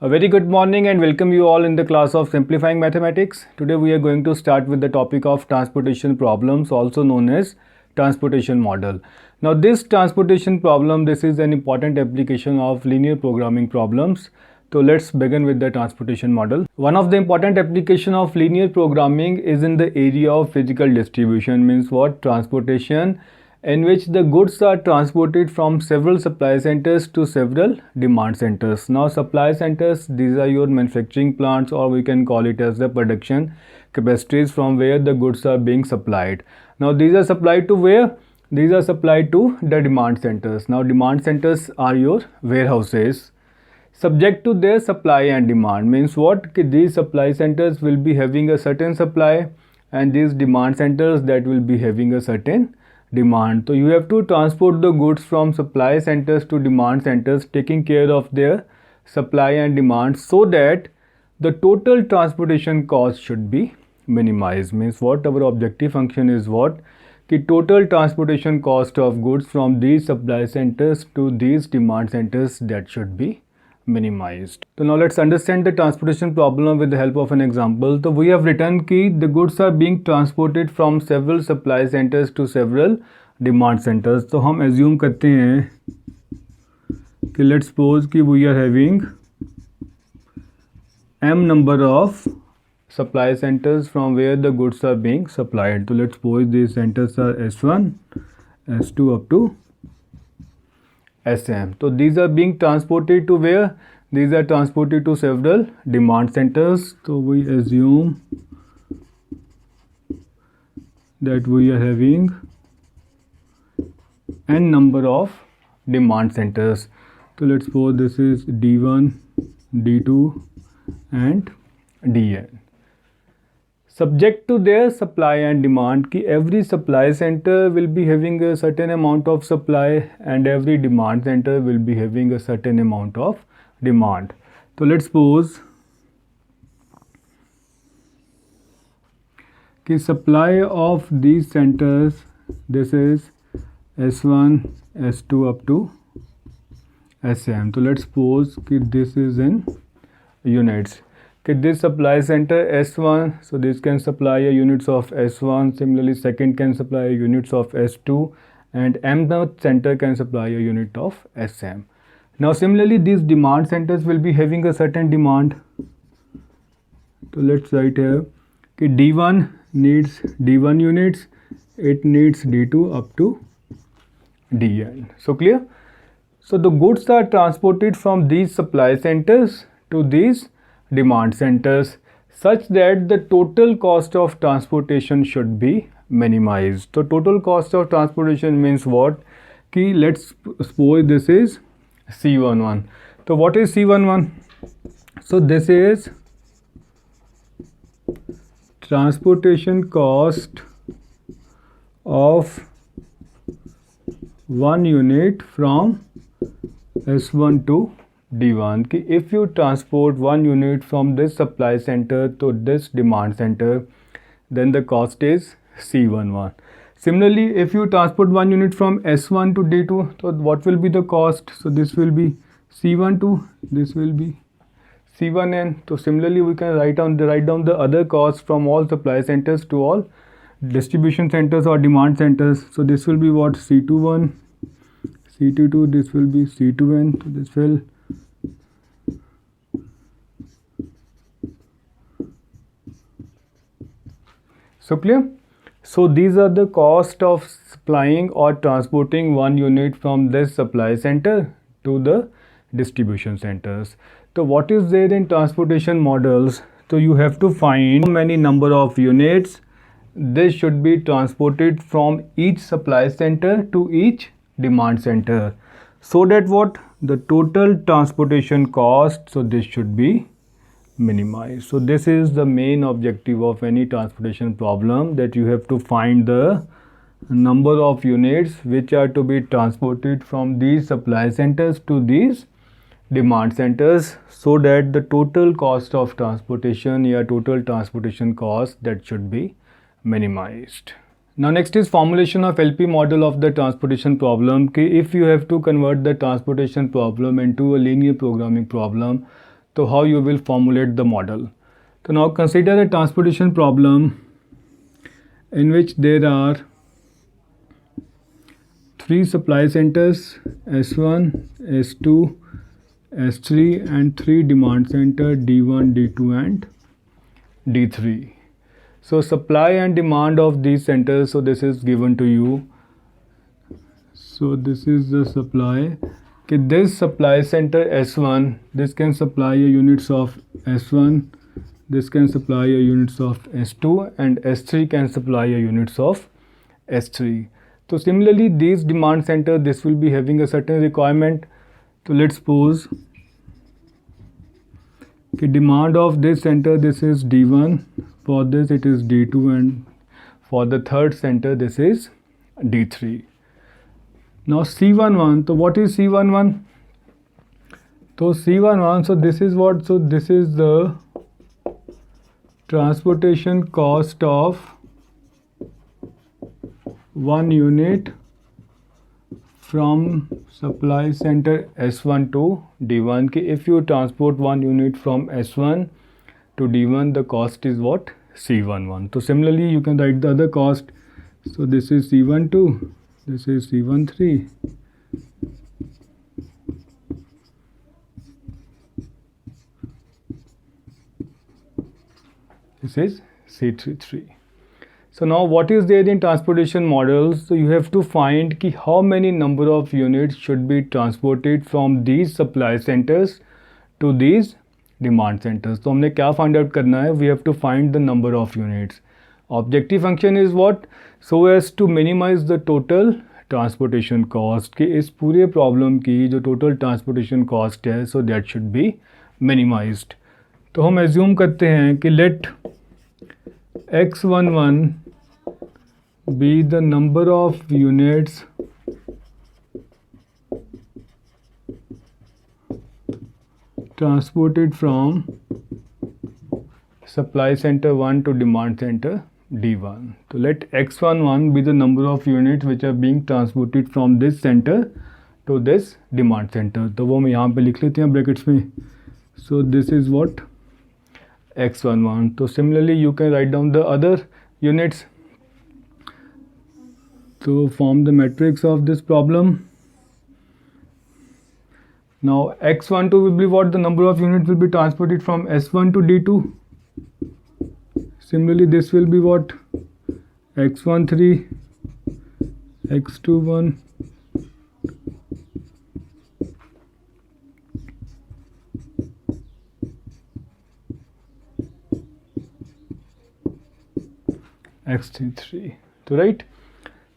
A very good morning and welcome you all in the class of Simplifying Mathematics. Today we are going to start with the topic of transportation problems, also known as transportation model. Now this transportation problem, this is an important application of linear programming problems. So let's begin with the transportation model. One of the important application of linear programming is in the area of physical distribution, means what? Transportation, in which the goods are transported from several supply centers to several demand centers. Now supply centers, these are your manufacturing plants, or we can call it as the production capacities from where the goods are being supplied. Now these are supplied to where? These are supplied to the demand centers. Now demand centers are your warehouses subject to their supply and demand. Means what? These supply centers will be having a certain supply and these demand centers that will be having a certain demand. So you have to transport the goods from supply centers to demand centers, taking care of their supply and demand, so that the total transportation cost should be minimized. Means what? Our objective function is what? The total transportation cost of goods from these supply centers to these demand centers, that should be minimized. So now let's understand the transportation problem with the help of an example. So we have written that the goods are being transported from several supply centers to several demand centers. तो हम assume करते हैं कि let's suppose कि we are having m number of supply centers from where the goods are being supplied. So let's suppose these centers are S1, S2 up to SM. So these are being transported to where? These are transported to several demand centers. So we assume that we are having n number of demand centers. So let's suppose this is D1, D2 and Dn. Subject to their supply and demand, कि every supply center will be having a certain amount of supply and every demand center will be having a certain amount of demand. So let's suppose कि supply of these centers, this is S1, S2 up to SM. So let's suppose कि this is in units. This supply center S1, so this can supply a units of S1, similarly second can supply units of S2, and mth center can supply a unit of SM. Now similarly these demand centers will be having a certain demand. So let's write here that D1 needs D1 units, it needs D2 up to Dn. So clear? So the goods are transported from these supply centers to these demand centers such that the total cost of transportation should be minimized. So total cost of transportation means what? Ki let's suppose this is C11. So what is C11? So this is transportation cost of one unit from S1 to D1. कि if you transport one unit from this supply center to this demand center, then the cost is C11. Similarly, if you transport one unit from S1 to D2, so what will be the cost? So this will be C12, this will be C1n. So similarly, we can write down the other costs from all supply centers to all distribution centers or demand centers. So this will be what? C21, C22, this will be C2n. So this will So clear? So these are the cost of supplying or transporting one unit from this supply center to the distribution centers. So what is there in transportation models? So you have to find how many number of units this should be transported from each supply center to each demand center, so that what? The total transportation cost, so this should be minimized. So this is the main objective of any transportation problem, that you have to find the number of units which are to be transported from these supply centers to these demand centers, so that the total cost of transportation or total transportation cost, that should be minimized. Now next is formulation of LP model of the transportation problem. If you have to convert the transportation problem into a linear programming problem, So how you will formulate the model. So now consider a transportation problem in which there are 3 supply centers S1, S2, S3 and 3 demand center D1, D2 and D3. So supply and demand of these centers, so this is given to you. So this is the supply. Okay, this supply center S1, this can supply your units of S1, this can supply your units of S2 and S3 can supply your units of S3. So similarly these demand center, this will be having a certain requirement. So let's suppose the demand of this center, this is D1, for this it is D2 and for the third center this is D3. Now C11, so what is C11? So C11, so this is what, so this is the transportation cost of 1 unit from supply center S1 to D1. If you transport 1 unit from S1 to D1, the cost is what? C11. So similarly you can write the other cost. So this is C12, this is C13, this is C33. So now what is there in transportation models? So you have to find ki how many number of units should be transported from these supply centers to these demand centers. So हमने क्या find out करना है? We have to find the number of units. Objective function is what? So as to minimize the total transportation cost. कि इस पूरे problem की जो total transportation cost है, so that should be minimized. तो हम assume करते हैं कि let X11 be the number of units transported from supply center 1 to demand center D1. So let X11 be the number of units which are being transported from this center to this demand center. तो वो हम यहाँ पे लिख लेते हैं brackets में. So this is what? X11. So similarly you can write down the other units. So form the matrix of this problem. Now X12 will be what? The number of units will be transported from S1 to D2. Similarly this will be what? X13, X21, X33. So right,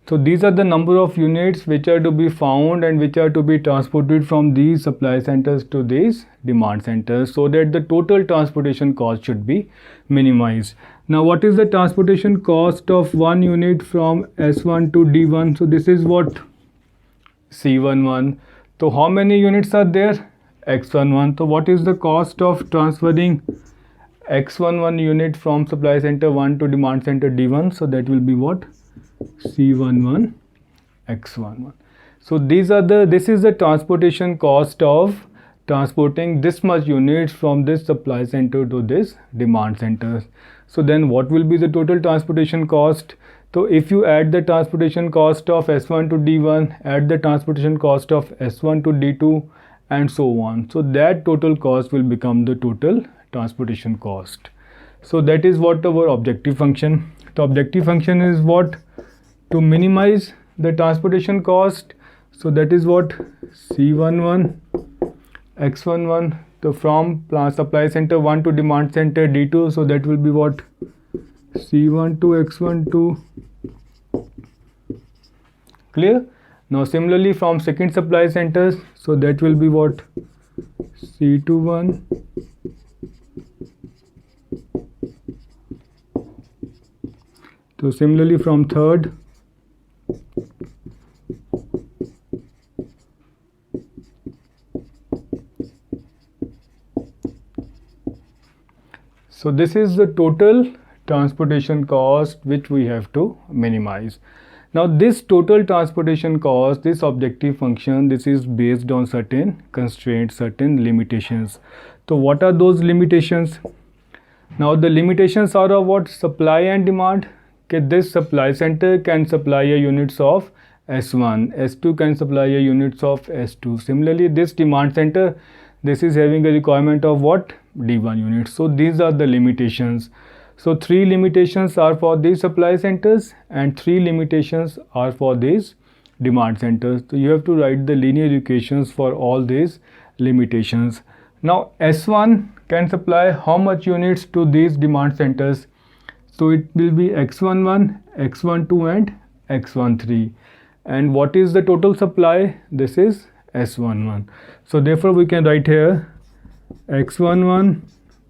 so these are the number of units which are to be found and which are to be transported from these supply centers to these demand centers, so that the total transportation cost should be minimized. Now what is the transportation cost of 1 unit from S1 to D1? So this is what? C11. So how many units are there? X11. So what is the cost of transferring X11 unit from supply center 1 to demand center D1? So that will be what? C11 X11. So this is the transportation cost of transporting this much units from this supply center to this demand center. So then what will be the total transportation cost? So if you add the transportation cost of S1 to D1, add the transportation cost of S1 to D2 and so on, so that total cost will become the total transportation cost. So that is what our objective function. The objective function is what? To minimize the transportation cost. So that is what? C11 X11, so from supply center 1 to demand center D2, so that will be what? C12 X12. Clear? Now similarly from second supply centers, so that will be what? C21 so similarly from third, so this is the total transportation cost which we have to minimize. Now this total transportation cost, this objective function, this is based on certain constraints, certain limitations. So what are those limitations? Now the limitations are of what? Supply and demand. Okay, this supply center can supply a units of S1, S2 can supply a units of S2. Similarly, this demand center, this is having a requirement of what? D1 units. So these are the limitations. So 3 limitations are for these supply centers and 3 limitations are for these demand centers. So you have to write the linear equations for all these limitations. Now S1 can supply how much units to these demand centers? So it will be X11, X12 and X13. And what is the total supply? This is S11. So therefore we can write here X11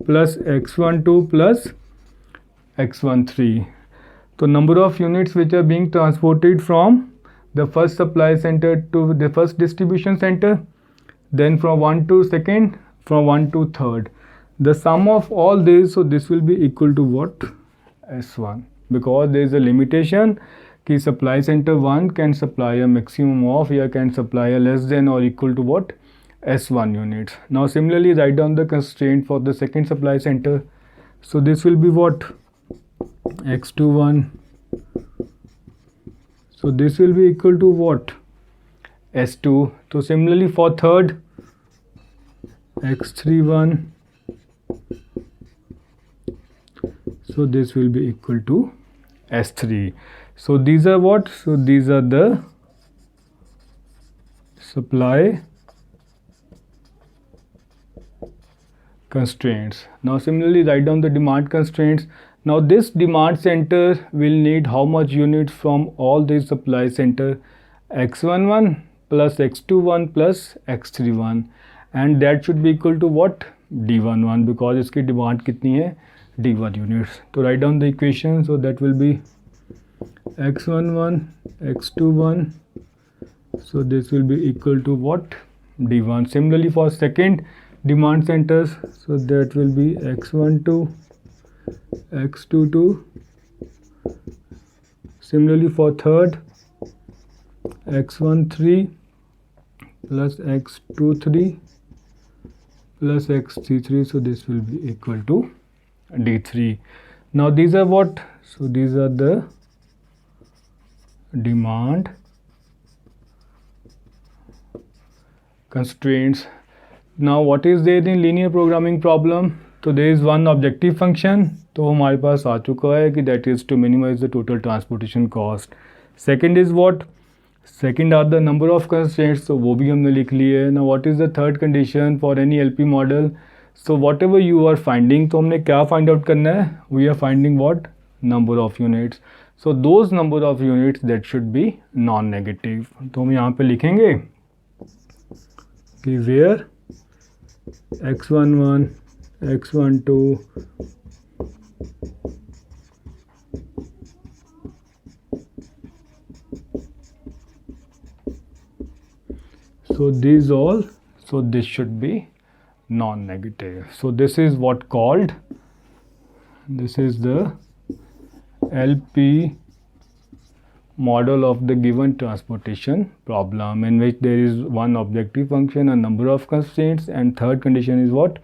plus X12 plus X13. So number of units which are being transported from the first supply center to the first distribution center, then from 1 to second, from 1 to third. The sum of all these, so this will be equal to what? S1, because there is a limitation कि supply center 1 can supply a maximum of, या can supply a less than or equal to what? S1 units. Now similarly write down the constraint for the second supply center. So this will be what? X21. So this will be equal to what? S2. So similarly for third, X31. So this will be equal to S3. So these are what? So these are the supply constraints. Now similarly write down the demand constraints. Now this demand center will need how much units from all these supply center? X11 plus X21 plus X31, and that should be equal to what? D11, because इसकी demand कितनी है? D1 units. So write down the equation. So that will be X11, X21. So this will be equal to what? D1. Similarly for second demand centers, so that will be X12, X22. Similarly for third, X13 plus X23 plus X33. So this will be equal to D3. Now these are what? So these are the demand constraints. Now what is there in linear programming problem? So there is one objective function, तो हमारे पास आ चुका है कि that is to minimize the total transportation cost. Second is what? Second are the number of constraints, तो वो भी हमने लिख ली है. Now what is the third condition for any LP model? So whatever you are finding, तो हमने क्या find out करना है? We are finding what? Number of units. So those number of units that should be non-negative. तो हम यहाँ पे लिखेंगे कि where X11, X12, so these all, so this should be non-negative. So this is what called, this is the LP model of the given transportation problem, in which there is one objective function, a number of constraints, and third condition is what?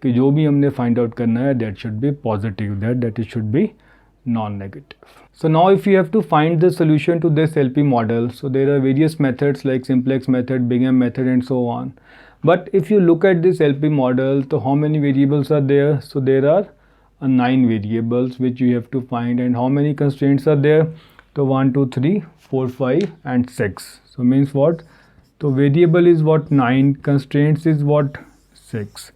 कि जो भी हमने find out करना है, that should be positive, that it should be non-negative. So now if you have to find the solution to this LP model, so there are various methods like simplex method, Big M method and so on. But if you look at this LP model, so how many variables are there? So there are 9 variables which you have to find, and how many constraints are there? So 1, 2, 3, 4, 5 and 6. So means what? So variable is what? 9, constraints is what? 6.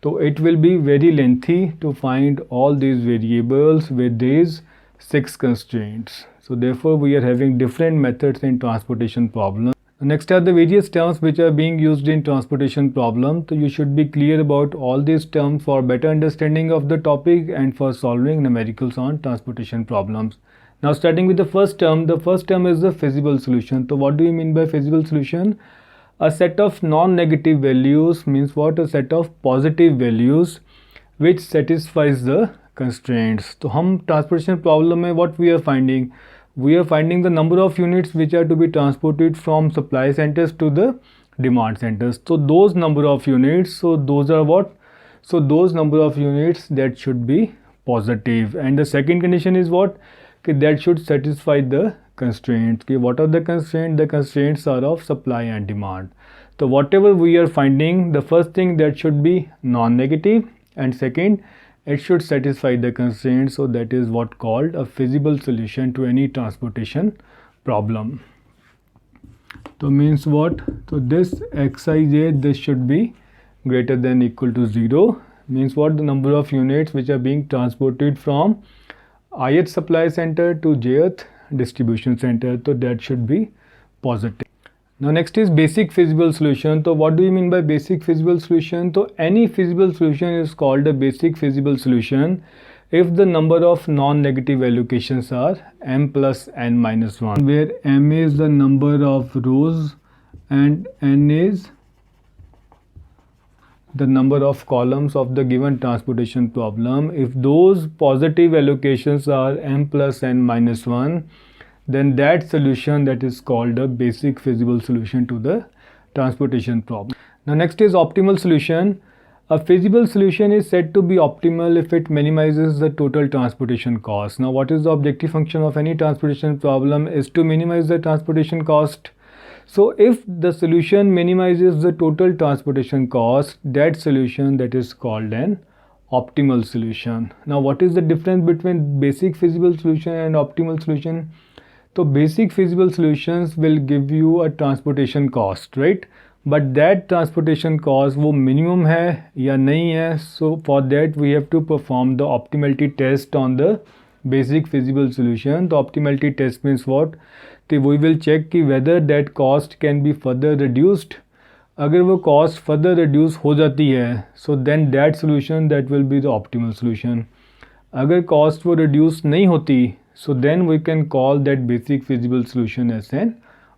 So it will be very lengthy to find all these variables with these 6 constraints. So therefore we are having different methods in transportation problem. Next are the various terms which are being used in transportation problem. So you should be clear about all these terms for better understanding of the topic and for solving numericals on transportation problems. Now starting with the first term is the feasible solution. So what do you mean by feasible solution? A set of non-negative values means what? A set of positive values which satisfies the constraints. So हम transportation problem में what we are finding? We are finding the number of units which are to be transported from supply centers to the demand centers. So those number of units, so those are what? So those number of units that should be positive. And the second condition is what? That should satisfy the constraints. What are the constraints? The constraints are of supply and demand. So whatever we are finding, the first thing that should be non-negative, and second, it should satisfy the constraints. So that is what called a feasible solution to any transportation problem. So means what? So this xij, this should be greater than equal to 0. Means what? The number of units which are being transported from ith supply center to jth distribution center, so that should be positive. Now next is basic feasible solution. So what do you mean by basic feasible solution? So any feasible solution is called a basic feasible solution if the number of non-negative allocations are m plus n minus 1, where m is the number of rows and n is the number of columns of the given transportation problem. If those positive allocations are m plus n minus 1, then that solution, that is called a basic feasible solution to the transportation problem. Now next is optimal solution. A feasible solution is said to be optimal if it minimizes the total transportation cost. Now what is the objective function of any transportation problem? Is to minimize the transportation cost. So if the solution minimizes the total transportation cost, that solution, that is called an optimal solution. Now what is the difference between basic feasible solution and optimal solution? So basic feasible solutions will give you a transportation cost, right? But that transportation cost वो minimum है या नहीं है? So for that we have to perform the optimality test on the basic feasible solution. The optimality test means what? So we will check कि whether that cost can be further reduced. अगर वो cost further reduce हो जाती है, so then that solution, that will be the optimal solution. अगर cost वो reduce नहीं होती, so then we can call that basic feasible solution as an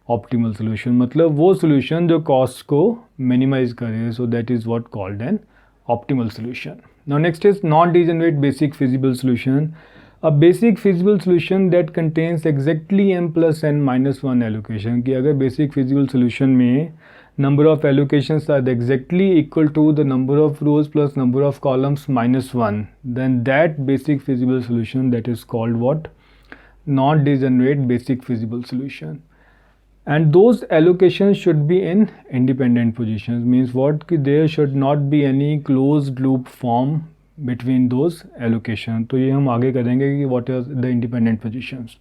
optimal solution. मतलब वो solution जो cost को minimize करे, so that is what called an optimal solution. Now next is non-degenerate basic feasible solution. A basic feasible solution that contains exactly m plus n minus 1 allocation. कि अगर basic feasible solution में number of allocations are exactly equal to the number of rows plus number of columns minus 1, then that basic feasible solution, that is called what? Non-degenerate basic feasible solution. And those allocations should be in independent positions. Means what? कि there should not be any closed loop form between those allocations. तो ये हम आगे करेंगे कि what are the independent positions.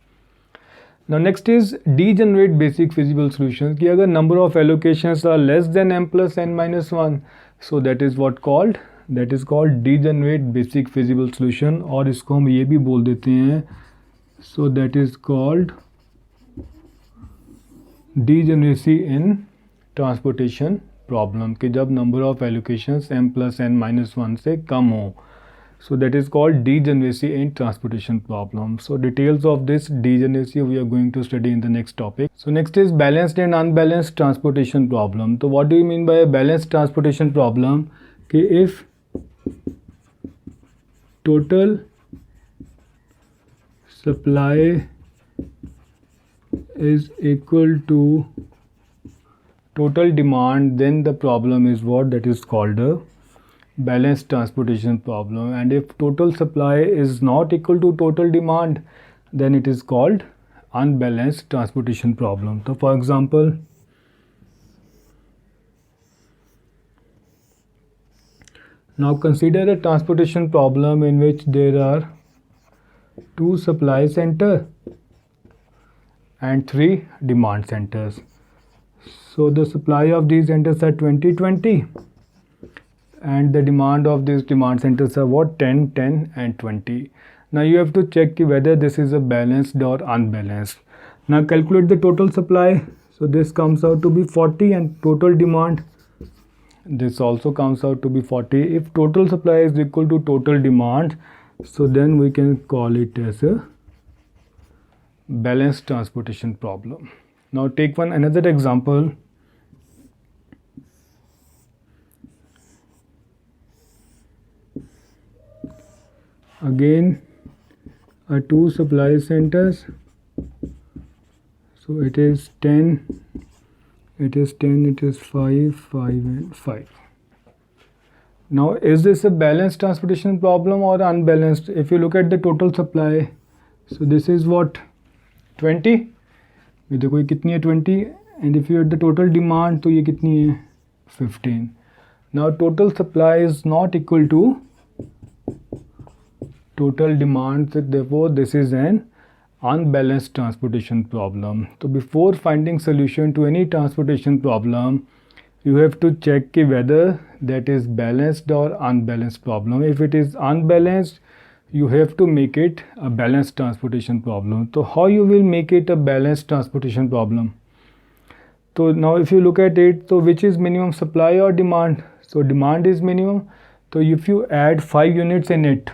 Now next is degenerate basic feasible solutions. कि अगर number of allocations are less than m plus n minus 1, so that is what called? That is called degenerate basic feasible solution. और इसको हम ये भी बोल देते हैं, so that is called degeneracy in transportation problem. कि जब number of allocations m plus n minus 1 से कम हो, so that is called degeneracy in transportation problem. So details of this degeneracy we are going to study in the next topic. So next is balanced and unbalanced transportation problem. So what do you mean by a balanced transportation problem? कि if total supply is equal to total demand, then the problem is what? That is called a balanced transportation problem. And if total supply is not equal to total demand, then it is called unbalanced transportation problem. So for example, now consider a transportation problem in which there are 2 supply centers and 3 demand centers. So the supply of these centers are 20 and the demand of these demand centers are what? 10 and 20. Now you have to check whether this is a balanced or unbalanced. Now calculate the total supply. So this comes out to be 40 and total demand, this also comes out to be 40. If total supply is equal to total demand, so then we can call it as a balanced transportation problem. Now take another example. Again, 2 supply centers. So it is 10, it is 5, 5 and 5. Now is this a balanced transportation problem or unbalanced? If you look at the total supply, so this is what 20, ये देखो ये कितनी है 20, and if you at the total demand तो ये कितनी है 15. Now total supply is not equal to total demand, so therefore this is an unbalanced transportation problem. So before finding solution to any transportation problem, you have to check whether that is balanced or unbalanced problem. If it is unbalanced, you have to make it a balanced transportation problem. So how you will make it a balanced transportation problem? So now if you look at it, so which is minimum supply or demand? So demand is minimum. So if you add 5 units in it,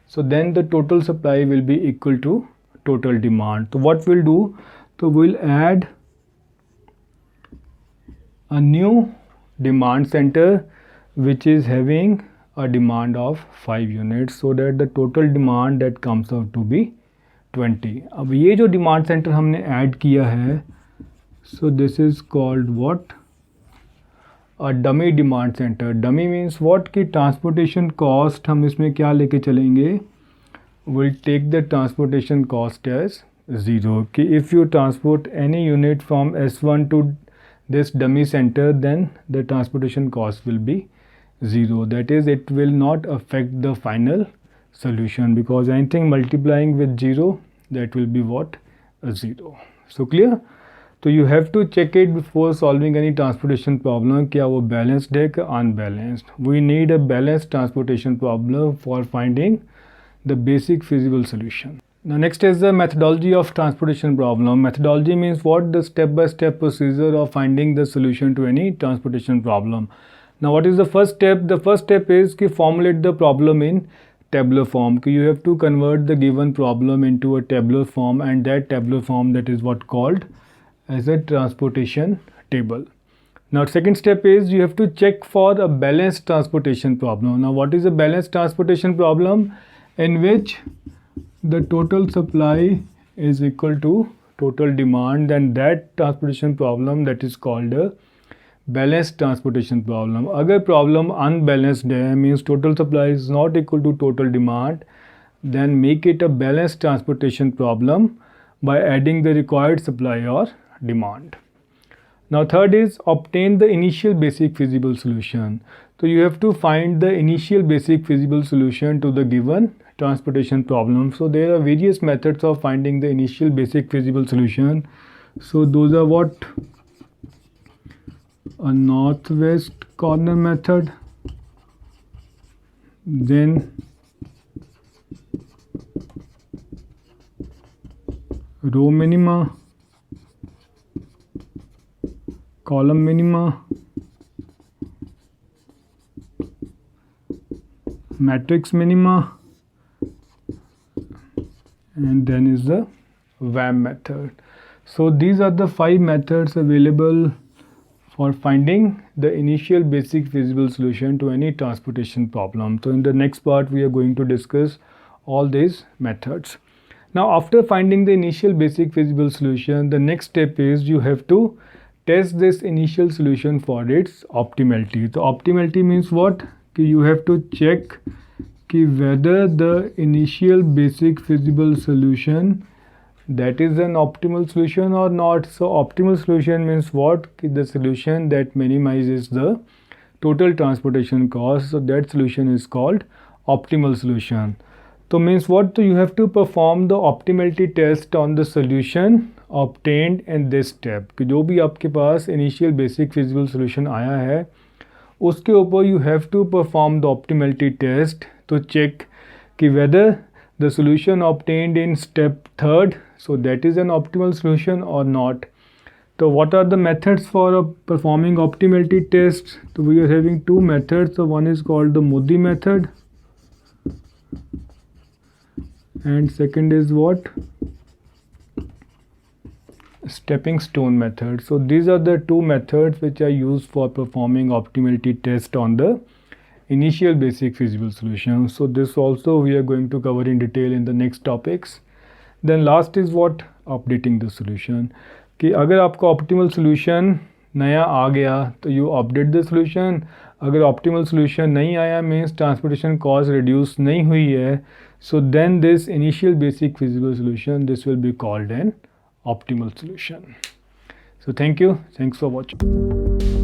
so then the total supply will be equal to total demand. So what we'll do? So we'll add a new demand center which is having a demand of 5 units, so that the total demand that comes out to be 20. अब ये जो demand center हमने add किया है, so this is called what? A dummy demand center. Dummy means what? कि transportation cost हम इसमें क्या लेके चलेंगे? We'll take the transportation cost as 0. कि if you transport any unit from S1 to this dummy center, then the transportation cost will be 0. That is, it will not affect the final solution, because anything multiplying with 0, that will be what? A 0. So clear? So you have to check it before solving any transportation problem, क्या वो balanced है कि unbalanced. We need a balanced transportation problem for finding the basic feasible solution. Now next is the methodology of transportation problem. Methodology means what? The step-by-step procedure of finding the solution to any transportation problem. Now what is the first step? The first step is to formulate the problem in tabular form. You have to convert the given problem into a tabular form, and that tabular form, that is what called as a transportation table. Now second step is you have to check for a balanced transportation problem. Now what is a balanced transportation problem? In which the total supply is equal to total demand, and that transportation problem, that is called a balanced transportation problem. अगर problem unbalanced है, means total supply is not equal to total demand, then make it a balanced transportation problem by adding the required supply or demand. Now third is obtain the initial basic feasible solution. So you have to find the initial basic feasible solution to the given transportation problem. So there are various methods of finding the initial basic feasible solution. So those are what? A northwest corner method, then row minima, column minima, matrix minima, and then is the WAM method. So these are the 5 methods available for finding the initial basic feasible solution to any transportation problem. So in the next part we are going to discuss all these methods. Now after finding the initial basic feasible solution, the next step is you have to test this initial solution for its optimality. So optimality means what? You have to check whether the initial basic feasible solution, that is an optimal solution or not. So optimal solution means what? The solution that minimizes the total transportation cost. So that solution is called optimal solution. So means what? So you have to perform the optimality test on the solution obtained in this step. कि जो भी आपके पास initial basic feasible solution आया है, उसके ऊपर you have to perform the optimality test to check कि whether the solution obtained in step 3rd, so that is an optimal solution or not. So what are the methods for performing optimality tests? So we are having 2 methods. So one is called the Modi method, and second is what? Stepping stone method. So these are the 2 methods which are used for performing optimality test on the initial basic feasible solution. So this also we are going to cover in detail in the next topics. Then last is what? Updating the solution. कि अगर आपका optimal solution नया आ गया तो you update the solution. अगर optimal solution नहीं आया मीन्स ट्रांसपोर्टेशन कॉस्ट रिड्यूस नहीं हुई है, so then this initial basic feasible solution this will be called an optimal solution. So thank you. Thanks for watching.